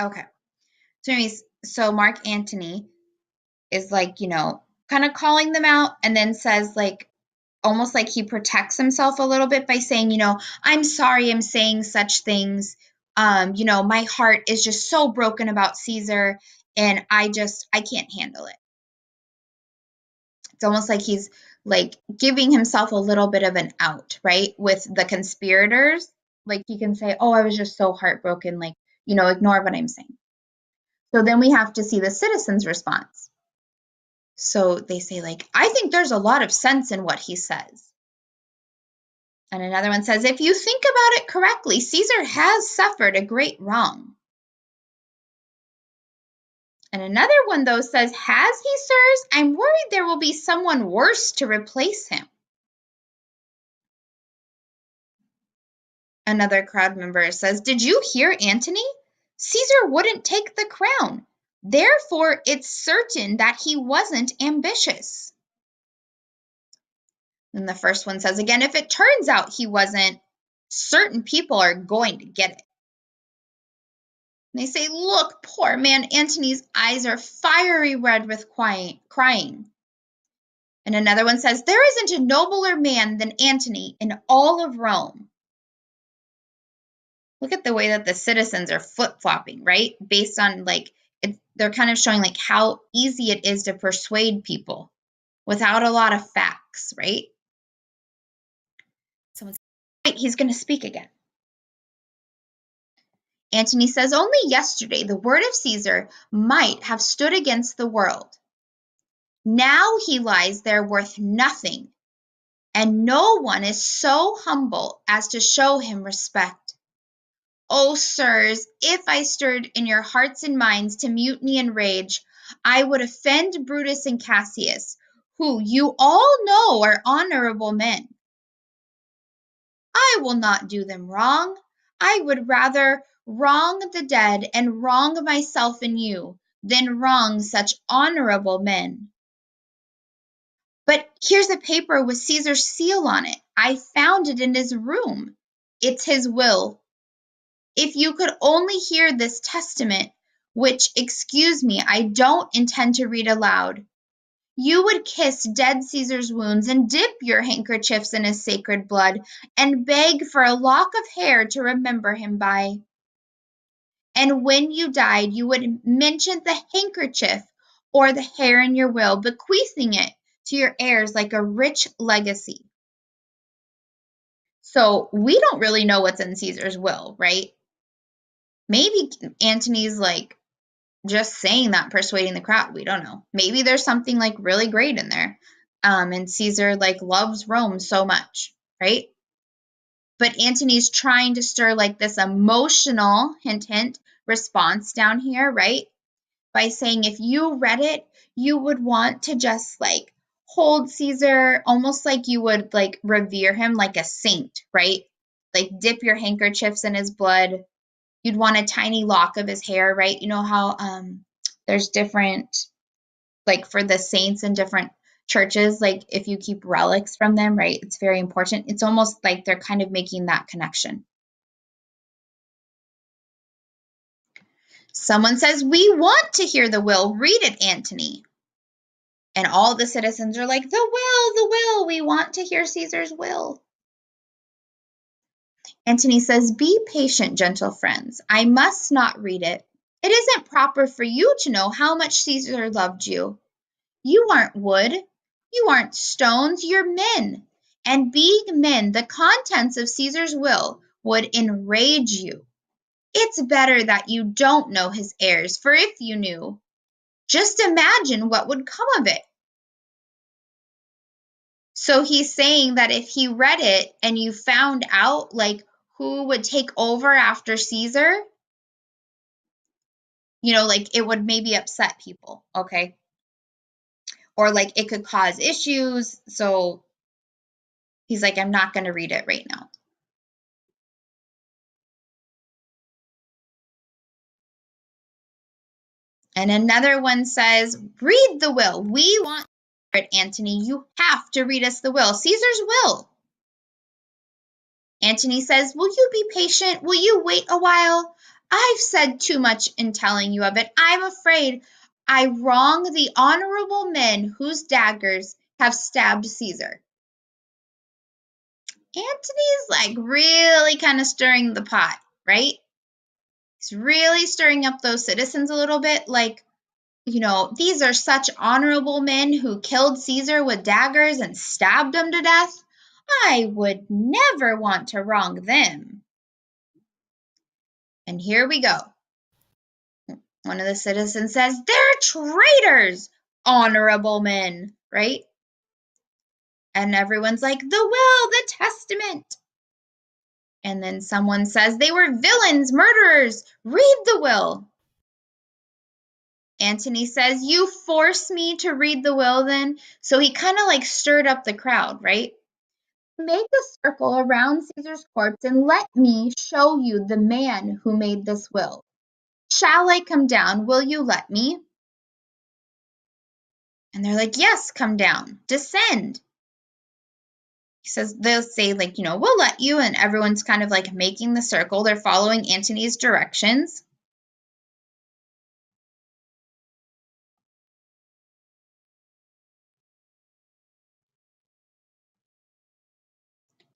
Okay. So anyways, so Mark Antony is like, kind of calling them out and then says like almost like he protects himself a little bit by saying, I'm sorry I'm saying such things. My heart is just so broken about Caesar and I can't handle it. It's almost like he's like giving himself a little bit of an out, right? With the conspirators. Like he can say, oh, I was just so heartbroken. Like, ignore what I'm saying. So then we have to see the citizens' response. So they say, like, I think there's a lot of sense in what he says. And another one says, if you think about it correctly, Caesar has suffered a great wrong. And another one, though, says, has he, sirs? I'm worried there will be someone worse to replace him. Another crowd member says, did you hear Antony? Caesar wouldn't take the crown. Therefore, it's certain that he wasn't ambitious. And the first one says again, if it turns out he wasn't, certain people are going to get it. And they say, look, poor man Antony's eyes are fiery red with crying. And another one says, there isn't a nobler man than Antony in all of Rome. Look at the way that the citizens are flip-flopping, right? Based on they're kind of showing like how easy it is to persuade people without a lot of facts, right? Someone says, right, he's going to speak again. Antony says, only yesterday the word of Caesar might have stood against the world. Now he lies there worth nothing, and no one is so humble as to show him respect. O sirs, if I stirred in your hearts and minds to mutiny and rage, I would offend Brutus and Cassius, who you all know are honorable men. I will not do them wrong. I would rather wrong the dead and wrong myself and you than wrong such honorable men. But here's a paper with Caesar's seal on it. I found it in his room. It's his will. If you could only hear this testament, which, excuse me, I don't intend to read aloud, you would kiss dead Caesar's wounds and dip your handkerchiefs in his sacred blood and beg for a lock of hair to remember him by. And when you died, you would mention the handkerchief or the hair in your will, bequeathing it to your heirs like a rich legacy. So we don't really know what's in Caesar's will, right? Maybe Antony's like just saying that, persuading the crowd. We don't know. Maybe there's something like really great in there. And Caesar like loves Rome so much, right? But Antony's trying to stir like this emotional hint response down here, right? By saying if you read it, you would want to just like hold Caesar almost like you would like revere him like a saint, right? Like dip your handkerchiefs in his blood. You'd want a tiny lock of his hair, right? You know how there's different, like for the saints in different churches, like if you keep relics from them, right? It's very important. It's almost like they're kind of making that connection. Someone says, we want to hear the will. Read it, Antony. And all the citizens are like, the will, we want to hear Caesar's will. Antony says, be patient, gentle friends. I must not read it. It isn't proper for you to know how much Caesar loved you. You aren't wood. You aren't stones. You're men. And being men, the contents of Caesar's will would enrage you. It's better that you don't know his heirs, for if you knew, just imagine what would come of it. So he's saying that if he read it and you found out like who would take over after Caesar, like it would maybe upset people, okay? Or like it could cause issues. So he's like, I'm not going to read it right now. And another one says, read the will. We want it, Antony. You have to read us the will. Caesar's will. Antony says, will you be patient? Will you wait a while? I've said too much in telling you of it. I'm afraid I wrong the honorable men whose daggers have stabbed Caesar. Antony's like really kind of stirring the pot, right? He's really stirring up those citizens a little bit. Like, these are such honorable men who killed Caesar with daggers and stabbed him to death. I would never want to wrong them. And here we go. One of the citizens says, they're traitors, honorable men, right? And everyone's like, the will, the testament. And then someone says, they were villains, murderers, read the will. Antony says, you force me to read the will then? So he kind of like stirred up the crowd, right? Make a circle around Caesar's corpse and let me show you the man who made this will. Shall I come down? Will you let me? And they're like, yes, come down, descend. He says, they'll say like, we'll let you. And everyone's kind of like making the circle. They're following Antony's directions.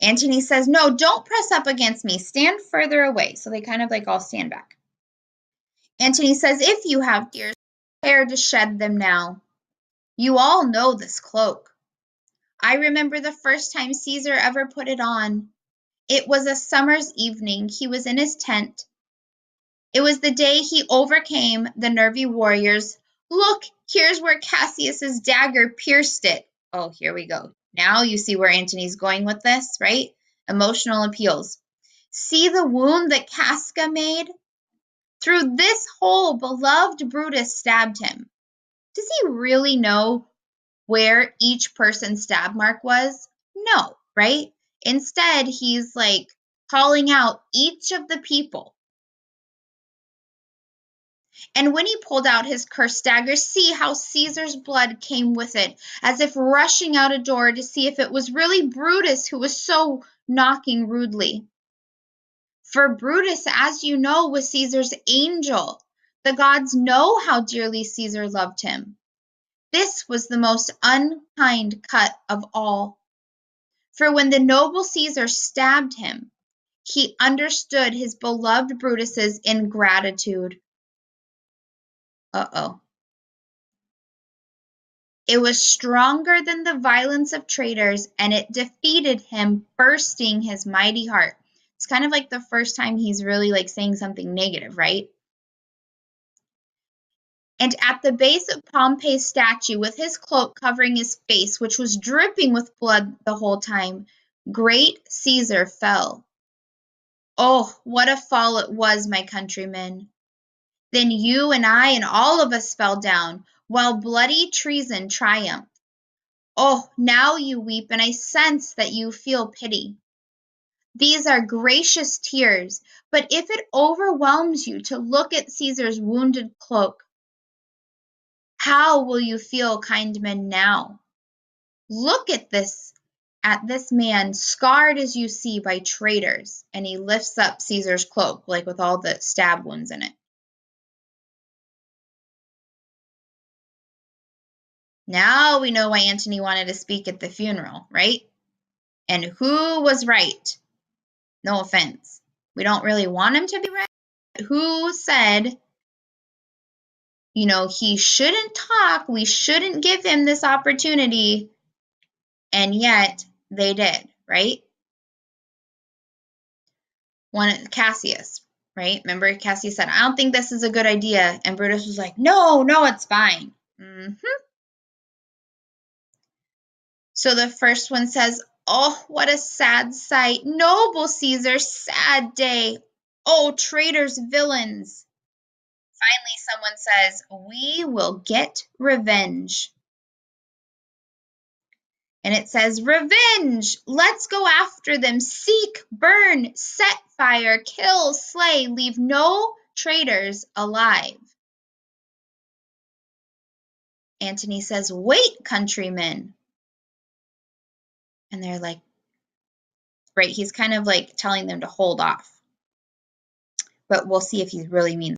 Antony says, no, don't press up against me. Stand further away. So they kind of like all stand back. Antony says, if you have tears, prepare to shed them now. You all know this cloak. I remember the first time Caesar ever put it on. It was a summer's evening. He was in his tent. It was the day he overcame the nervy warriors. Look, here's where Cassius's dagger pierced it. Oh, here we go. Now you see where Antony's going with this, right? Emotional appeals. See the wound that Casca made? Through this hole, beloved Brutus stabbed him. Does he really know where each person's stab mark was? No, right? Instead, he's like calling out each of the people. And when he pulled out his cursed dagger, see how Caesar's blood came with it, as if rushing out a door to see if it was really Brutus who was so knocking rudely. For Brutus, as you know, was Caesar's angel. The gods know how dearly Caesar loved him. This was the most unkind cut of all. For when the noble Caesar stabbed him, he understood his beloved Brutus's ingratitude. Uh-oh. It was stronger than the violence of traitors, and it defeated him, bursting his mighty heart. It's kind of like the first time he's really like saying something negative, right? And at the base of Pompey's statue, with his cloak covering his face, which was dripping with blood the whole time, great Caesar fell. Oh, what a fall it was, my countrymen! Then you and I and all of us fell down, while bloody treason triumphed. Oh, now you weep, and I sense that you feel pity. These are gracious tears, but if it overwhelms you to look at Caesar's wounded cloak, how will you feel, kind men, now? Look at this man, scarred as you see by traitors. And he lifts up Caesar's cloak, like with all the stab wounds in it. Now we know why Antony wanted to speak at the funeral, right? And who was right? No offense. We don't really want him to be right. Who said, he shouldn't talk, we shouldn't give him this opportunity, and yet they did, right? Cassius, right? Remember Cassius said, I don't think this is a good idea, and Brutus was like, no, it's fine. So the first one says, oh, what a sad sight. Noble Caesar, sad day. Oh, traitors, villains. Finally, someone says, we will get revenge. And it says, revenge! Let's go after them. Seek, burn, set fire, kill, slay, leave no traitors alive. Antony says, wait, countrymen. And they're like, right, he's kind of like telling them to hold off. but we'll see if he really means